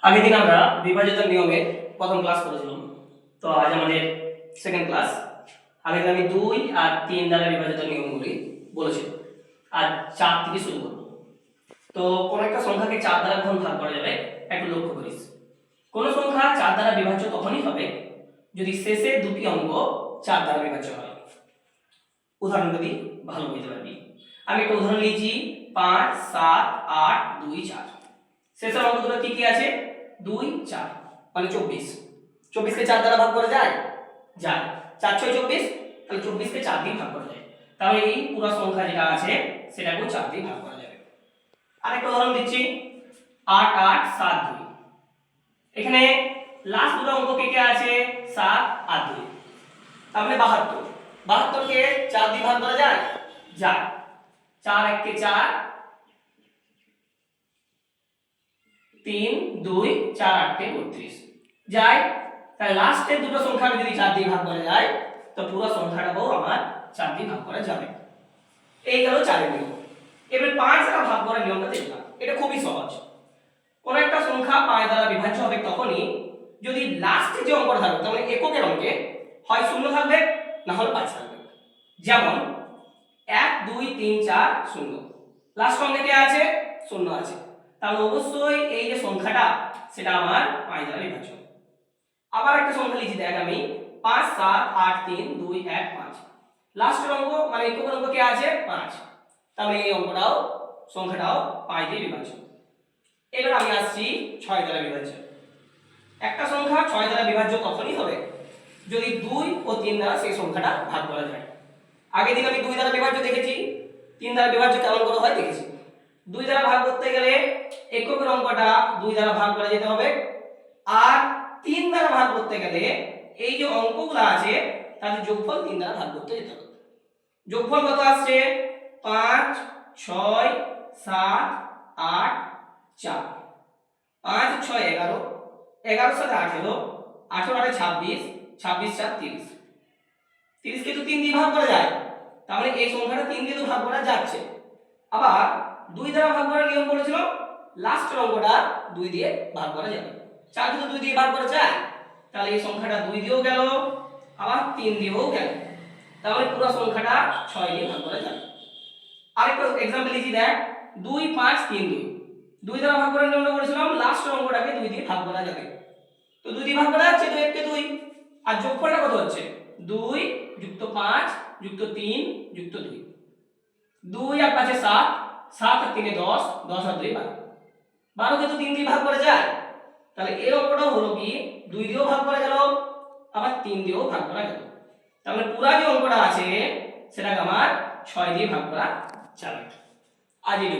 আগের দিন আমরা বিভাজিত নিয়মের প্রথম ক্লাস করেছিলাম, তো আজ আমাদের সেকেন্ড ক্লাস। আগের দিন আমি 2 আর 3 দ্বারা বিভাজিত নিয়মগুলি বলেছিলাম, আর 4 থেকে শুরু করব। তো কোন একটা সংখ্যাকে 4 দ্বারা কখন ভাগ করা যাবে একটু লক্ষ্য করিস। কোন সংখ্যা 4 দ্বারা বিভাজ্য তখনই হবে যদি শেষের দুটি অঙ্ক 4 দ্বারা বিভাজ্য হয়। উদাহরণটা দিই, ভালো বুঝতে পারবি। আমি একটা উদাহরণ নিয়েছি 5 7 8 2 4। শেষের অঙ্ক দুটো কি কি আছে? 2 4 মানে 24। 24 কে 4 দ্বারা ভাগ করা যায়? যায়। 4 6 24, তাহলে 24 কে 4 দিয়ে ভাগ করা যায়। তাহলে এই পুরো সংখ্যা যেটা আছে সেটাকে 4 দিয়ে ভাগ করা যাবে। আরেকটা উদাহরণ দিচ্ছি 8 8 7 2। এখানে লাস্ট দুটো অঙ্ক কে কে আছে? 7 আর 2, তাহলে 72। 72 কে 4 দিয়ে ভাগ করা যায়? যায়। 4 1 কে 4, 3 2 4 8 কে 32 যায়। তাহলে লাস্টের দুটো সংখ্যাকে যদি 4 দিয়ে ভাগ করা যায় তো পুরো সংখ্যাটাকেও আমার 4 দিয়ে ভাগ করা যাবে। এই গেল 4 এর নিয়ম। এবার 5 দ্বারা ভাগ করার নিয়মটা দেখলাম। এটা খুবই সহজ। কোন একটা সংখ্যা 5 দ্বারা বিভাজ্য হবে তখনই যদি লাস্টে যে অঙ্কটা থাকবে, তার মানে এককের অঙ্কে হয় 0 থাকবে না হলে 5 থাকবে। যেমন 1 2 3 4 0, লাস্ট অঙ্কে কি আছে? 0 আছে। তাহলে অবশ্যই এই যে সংখ্যাটা সেটা আমার 5 দ্বারা বিভাজ্য। আবার একটা সংখ্যা লিখি, দেখ আমি 5 7 8 3 2 1 5, লাস্টের অঙ্ক মানে এককের অঙ্ক কি আছে? 5। তাহলে এই অঙ্কটাও সংখ্যাটাও 5 দিয়ে বিভাজ্য। এবার আমি আসছি 6 দ্বারা বিভাজ্য। একটা সংখ্যা 6 দ্বারা বিভাজ্য তখনই হবে যদি 2 ও 3 দ্বারা সেই সংখ্যাটা ভাগ করা যায়। আগের দিন আমি 2 দ্বারা বিভাজ্য দেখেছি, 3 দ্বারা বিভাজ্য কেমন করে হয় দেখেছি। 2 দ্বারা ভাগ করতে গেলে এককের অঙ্কটা 2 দ্বারা ভাগ করা যেতে হবে, আর 3 দ্বারা ভাগ করতে গেলে এই যে অঙ্কগুলো আছে তাদের যোগফল 3 দ্বারা ভাগ করতে যেতে হবে। যোগফল কত আসছে? 5 6 7 8 4। 5 6 11, 11 সাথে 18, 18 8 26, 26 4 30। 30 কে তো 3 দিয়ে ভাগ করা যায়, তাহলে এই সংখ্যাটা 3 দিয়ে তো ভাগ করা যাচ্ছে। আবার 2 দ্বারা ভাগ করার নিয়ম বলেছিল, লাস্টের অঙ্কটা 2 দিয়ে ভাগ করা যাবে। 4 কে তো 2 দিয়ে ভাগ করা যায়, তাহলে এই সংখ্যাটা 2 দিয়েও গেল, আবার 3 দিয়েও গেল। তাহলে পুরো সংখ্যাটা 6 দিয়ে ভাগ করা যাবে। আরেকটা एग्जांपल লিখি, দেখ 2 5 3 2। 2 দ্বারা ভাগ করার নিয়মটা বলেছিলাম, লাস্টের অঙ্কটাকে 2 দিয়ে ভাগ করা যাবে। তো 2 দিয়ে ভাগ করা যাচ্ছে, তো 1 কে 2, আর যোগফলটা কত হচ্ছে? 2 যুক্ত 5 যুক্ত 3 যুক্ত 2। 2 আর 5 এ 7, 7 আর 3 এ 10, 10 আর 2 12। 12 কে তো 3 দিয়ে ভাগ করা যায়, তাহলে এই অঙ্কটাও হলো কি 2 দিয়েও ভাগ করা গেল, আবার 3 দিয়েও ভাগ করা গেল। তাহলে পুরো যে অঙ্কটা আছে সেটাকে আমার 6 দিয়ে ভাগ করা যাবে। আজ এই